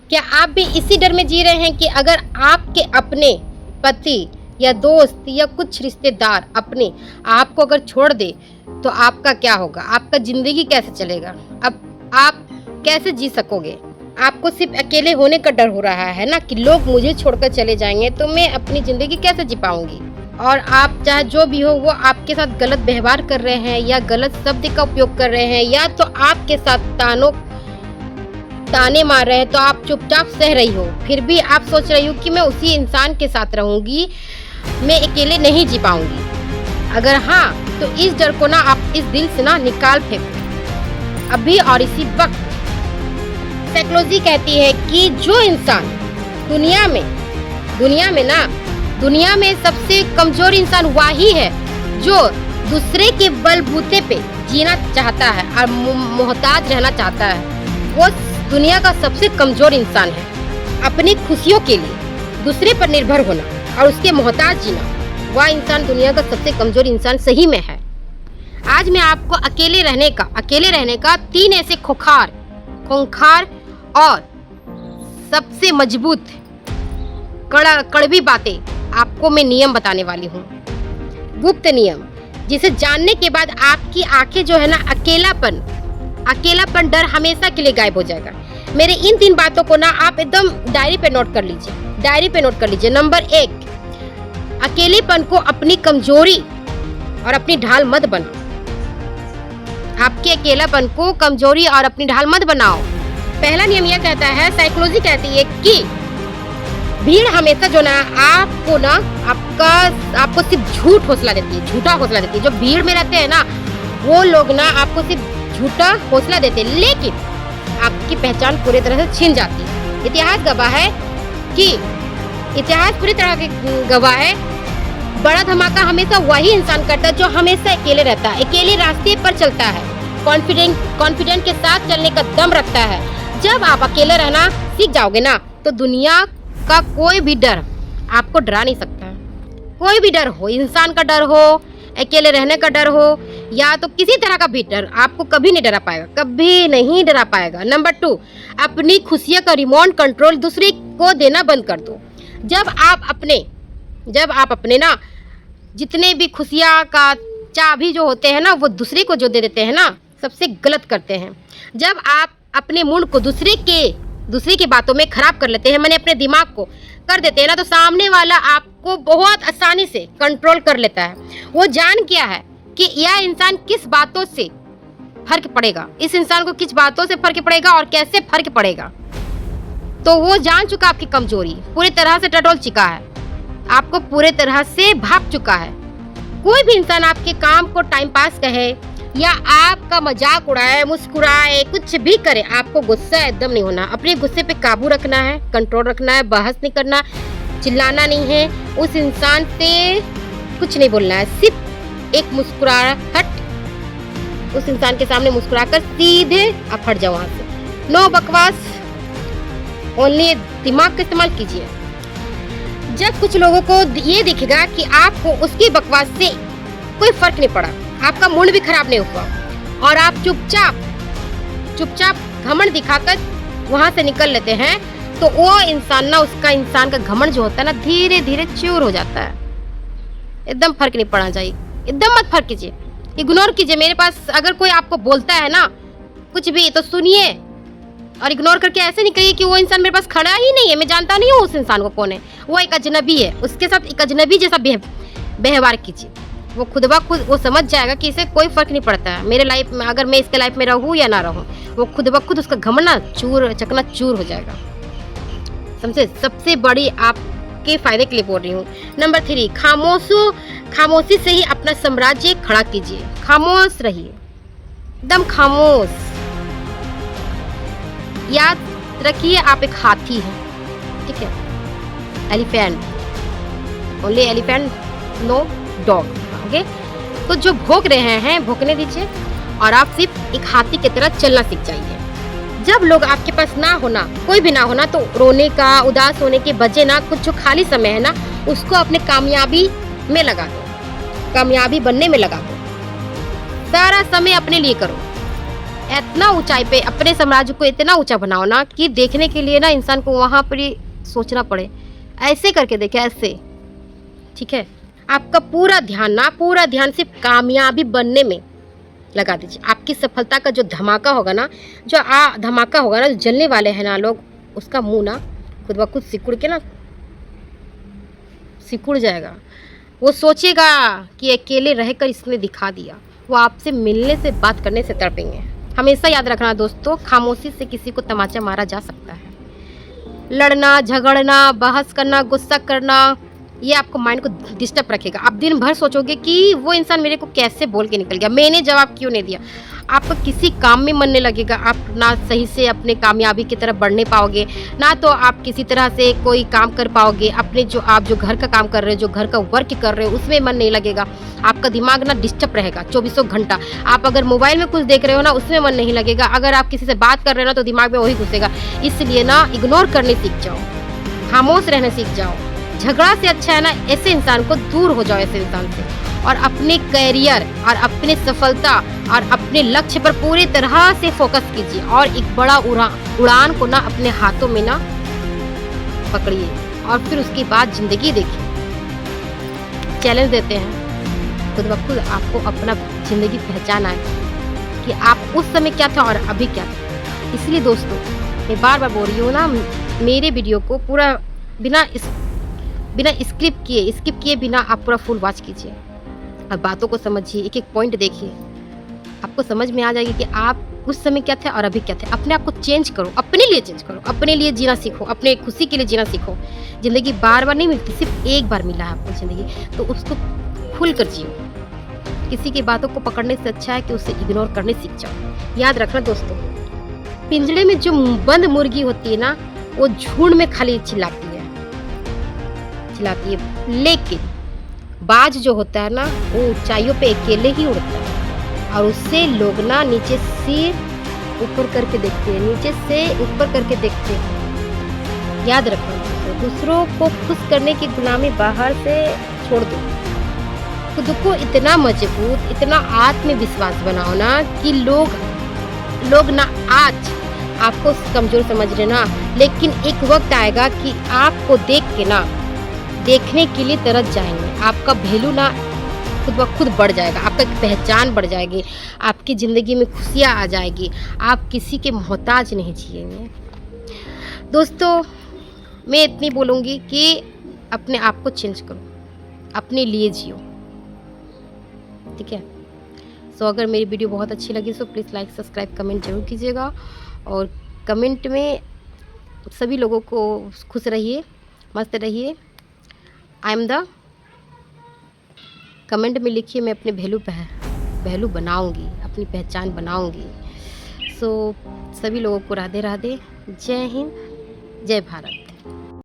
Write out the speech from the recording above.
क्या आप भी इसी डर में जी रहे हैं कि अगर आपके अपने पति या दोस्त या कुछ रिश्तेदार अपने आपको अगर छोड़ दे तो आपका क्या होगा, आपका ज़िंदगी कैसे चलेगा, अब आप कैसे जी सकोगे? आपको सिर्फ अकेले होने का डर हो रहा है ना कि लोग मुझे छोड़कर चले जाएंगे तो मैं अपनी ज़िंदगी कैसे जी पाऊंगी। और आप चाहे जो भी हो वो आपके साथ गलत व्यवहार कर रहे हैं या गलत शब्द का उपयोग कर रहे हैं या तो आपके साथ ताने मार रहे हैं तो आप चुपचाप सह रही हो, फिर भी आप सोच रही हो कि मैं उसी इंसान के साथ रहूंगी, मैं अकेले नहीं जी पाऊंगी। अगर हाँ तो इस डर को ना आप इस दिल से ना निकाल फेंको अभी और इसी वक्त। साइकोलॉजी कहती है कि जो इंसान दुनिया में सबसे कमजोर इंसान वही है जो दूसरे के बलबूते पे जीना चाहता है और मोहताज रहना चाहता है। वो दुनिया का सबसे कमजोर इंसान है। अपनी खुशियों के लिए दूसरे पर निर्भर होना और उसके मोहताज जीना, वह इंसान दुनिया का सबसे कमजोर इंसान सही में है। आज मैं आपको अकेले रहने का 3 ऐसे खूंखार और सबसे मजबूत कड़वी बातें आपको मैं नियम बताने वाली हूँ। गुप्त नियम जिसे जानने के बाद आपकी आंखें जो है ना अकेलापन डर हमेशा के लिए गायब हो जाएगा। मेरे इन 3 बातों को ना आप एकदम डायरी पे नोट कर लीजिए। नंबर 1, अकेलेपन को अपनी कमजोरी और अपनी ढाल मत बनाओ। आपके अकेलापन को कमजोरी और अपनी ढाल मत बनाओ। पहला नियम यह कहता है, साइकोलॉजी कहती है कि भीड़ हमेशा जो ना आपको सिर्फ झूठा हौसला देती है। जो भीड़ में रहते हैं ना वो लोग ना आपको सिर्फ झूठा हौसला देते हैं, लेकिन आपकी पहचान पूरी तरह से छिन जाती है। इतिहास पूरी तरह की गवाह है। बड़ा धमाका हमेशा वही इंसान करता है जो हमेशा अकेले रहता है, अकेले रास्ते पर चलता है, कॉन्फिडेंट के साथ चलने का दम रखता है। जब आप अकेले रहना सीख जाओगे ना तो दुनिया का कोई भी डर आपको डरा नहीं सकता। कोई भी डर हो, इंसान का डर हो, अकेले रहने का डर हो या तो किसी तरह का भी डर आपको कभी नहीं डरा पाएगा। नंबर 2, अपनी खुशियों का रिमोट कंट्रोल दूसरे को देना बंद कर दो। जब आप अपने ना जितने भी खुशियाँ का चाबी जो होते हैं ना वो दूसरे को जो दे देते हैं ना, सबसे गलत करते हैं। जब आप अपने मूड को दूसरे की बातों में खराब कर लेते हैं, मैंने अपने दिमाग को कर देते हैं ना, तो सामने वाला आपको बहुत आसानी से कंट्रोल कर लेता है। वो जान गया है कि यह इंसान किस बातों से फर्क पड़ेगा, इस इंसान को किस बातों से फर्क पड़ेगा और कैसे फर्क पड़ेगा। तो वो जान चुका आपकी कमजोरी, पूरी तरह से टटोल चुका है, आपको पूरे तरह से भाग चुका है। कोई भी इंसान आपके काम को टाइम पास कहे या आपका मजाक उड़ाए, मुस्कुराए, कुछ भी करे, आपको गुस्सा एकदम नहीं होना। अपने गुस्से पे काबू रखना है, कंट्रोल रखना है, बहस नहीं करना, चिल्लाना नहीं है, उस इंसान से कुछ नहीं बोलना है, सिर्फ एक मुस्कुराहट उस इंसान के सामने मुस्कुराकर सीधे आप हट जाओ वहाँ से। नो बकवास, ओनली दिमाग का इस्तेमाल कीजिए। जब कुछ लोगों को ये दिखेगा कि आपको उसकी बकवास से कोई फर्क नहीं पड़ा, आपका मूड भी खराब नहीं हुआ और आप चुपचाप घमंड दिखाकर वहां से निकल लेते हैं, तो वो इंसान का घमंड जो होता है ना धीरे धीरे चूर हो जाता है। एकदम फर्क नहीं पड़ना चाहिए, एकदम मत फर्क कीजिए, इग्नोर कीजिए। मेरे पास अगर कोई आपको बोलता है ना कुछ भी तो सुनिए और इग्नोर करके ऐसे नहीं कहिए कि वो इंसान मेरे पास खड़ा ही नहीं है, मैं जानता नहीं हूँ उस इंसान को कौन है, वो एक अजनबी है, उसके साथ एक अजनबी जैसा व्यवहार कीजिए। वो खुद ब खुद वो समझ जाएगा कि इसे कोई फर्क नहीं पड़ता है मेरे लाइफ में, अगर मैं इसके लाइफ में रहूँ या ना रहूँ, वो खुद ब खुद उसका घमंड ना चकना चूर हो जाएगा। समझे? सबसे बड़ी आपके फायदे के लिए बोल रही हूँ। नंबर 3, खामोशी से ही अपना साम्राज्य खड़ा कीजिए। खामोश रहिए, एकदम खामोश। याद रखिए आप एक हाथी हैं, ठीक है? Elephant, only elephant, no dog. Okay, तो जो भौंक रहे हैं भौंकने दीजिए और आप सिर्फ एक हाथी की तरह चलना सीख जाइए। जब लोग आपके पास ना होना, कोई भी ना होना, तो रोने का, उदास होने के बजाय ना कुछ जो खाली समय है ना उसको अपने कामयाबी में लगा दो, कामयाबी बनने में लगा दो। सारा समय अपने लिए करो, इतना ऊंचाई पे अपने साम्राज्य को इतना ऊंचा बनाओ ना कि देखने के लिए ना इंसान को वहाँ पर ही सोचना पड़े। ऐसे करके देखे, ऐसे, ठीक है। आपका पूरा ध्यान सिर्फ कामयाबी बनने में लगा दीजिए। आपकी सफलता का जो धमाका होगा ना, जो जलने वाले हैं ना लोग, उसका मुंह ना खुद ब खुद सिकुड़ जाएगा। वो सोचेगा कि अकेले रहकर इसने दिखा दिया। वो आपसे मिलने से, बात करने से तड़पेंगे। हमेशा याद रखना दोस्तों, खामोशी से किसी को तमाचा मारा जा सकता है। लड़ना, झगड़ना, बहस करना, गुस्सा करना, ये आपको माइंड को डिस्टर्ब रखेगा। आप दिन भर सोचोगे कि वो इंसान मेरे को कैसे बोल के निकल गया, मैंने जवाब क्यों नहीं दिया। आपका किसी काम में मन नहीं लगेगा। आप ना सही से अपने कामयाबी की तरफ बढ़ने पाओगे, ना तो आप किसी तरह से कोई काम कर पाओगे। अपने आप जो घर का काम कर रहे हो, जो घर का वर्क कर रहे हो, उसमें मन नहीं लगेगा। आपका दिमाग ना डिस्टर्ब रहेगा 24 घंटा। आप अगर मोबाइल में कुछ देख रहे हो ना, उसमें मन नहीं लगेगा। अगर आप किसी से बात कर रहे हो ना, तो दिमाग में वही घुसेगा। इसलिए ना इग्नोर करने सीख जाओ, खामोश रहने सीख जाओ। झगड़ा से अच्छा है ना ऐसे इंसान को दूर हो जाओ, ऐसे इंसान से, और अपने करियर और अपने सफलता और अपने लक्ष्य पर पूरी तरह से फोकस कीजिए। और एक बड़ा उड़ान को ना अपने हाथों में ना पकड़िए, और फिर उसके बाद जिंदगी देखिए। चैलेंज देते हैं खुद ब खुद आपको अपना जिंदगी पहचाना है कि आप उस समय क्या था और अभी क्या था। इसलिए दोस्तों मैं बार बार बोल रही हूँ ना, मेरे वीडियो को पूरा बिना स्किप किए बिना आप पूरा फुल वॉच कीजिए और बातों को समझिए, एक एक पॉइंट देखिए। आपको समझ में आ जाएगी कि आप उस समय क्या थे और अभी क्या थे। अपने आप को चेंज करो, अपने लिए चेंज करो, अपने लिए जीना सीखो, अपने खुशी के लिए जीना सीखो। ज़िंदगी बार बार नहीं मिलती, सिर्फ एक बार मिला है आपको ज़िंदगी, तो उसको खुल कर जियो। किसी की बातों को पकड़ने से अच्छा है कि उसे इग्नोर करने सीख जाओ। याद रखना दोस्तों, पिंजड़े में जो बंद मुर्गी होती है ना, वो झुंड में खाली चिल्लाती है, लेकिन बाज जो होता है ना, वो ऊंचाइयों पे अकेले ही उड़ता है। और उससे लोग ना नीचे सिर ऊपर करके देखते हैं, नीचे से ऊपर करके देखते हैं। याद रखना, दूसरों को खुश करने की गुलामी बाहर से छोड़ दो। खुद को इतना मजबूत, इतना आत्मविश्वास बनाओ ना कि लोग ना आज आपको कमजोर समझ रहे ना, लेकिन एक वक्त आएगा कि आपको देख के ना देखने के लिए तरस जाएंगे। आपका वैल्यू ना खुद ब खुद बढ़ जाएगा, आपका पहचान बढ़ जाएगी, आपकी ज़िंदगी में खुशियाँ आ जाएगी। आप किसी के मोहताज नहीं जिएंगे। दोस्तों मैं इतनी बोलूँगी कि अपने आप को चेंज करो, अपने लिए जियो, ठीक है। सो अगर मेरी वीडियो बहुत अच्छी लगी तो प्लीज़ लाइक, सब्सक्राइब, कमेंट जरूर कीजिएगा। और कमेंट में सभी लोगों को खुश रहिए, मस्त रहिए। आई एम द कमेंट में लिखिए, मैं अपने वैल्यू बनाऊंगी, अपनी पहचान बनाऊंगी। सो सभी लोगों को राधे राधे, जय हिंद, जय भारत।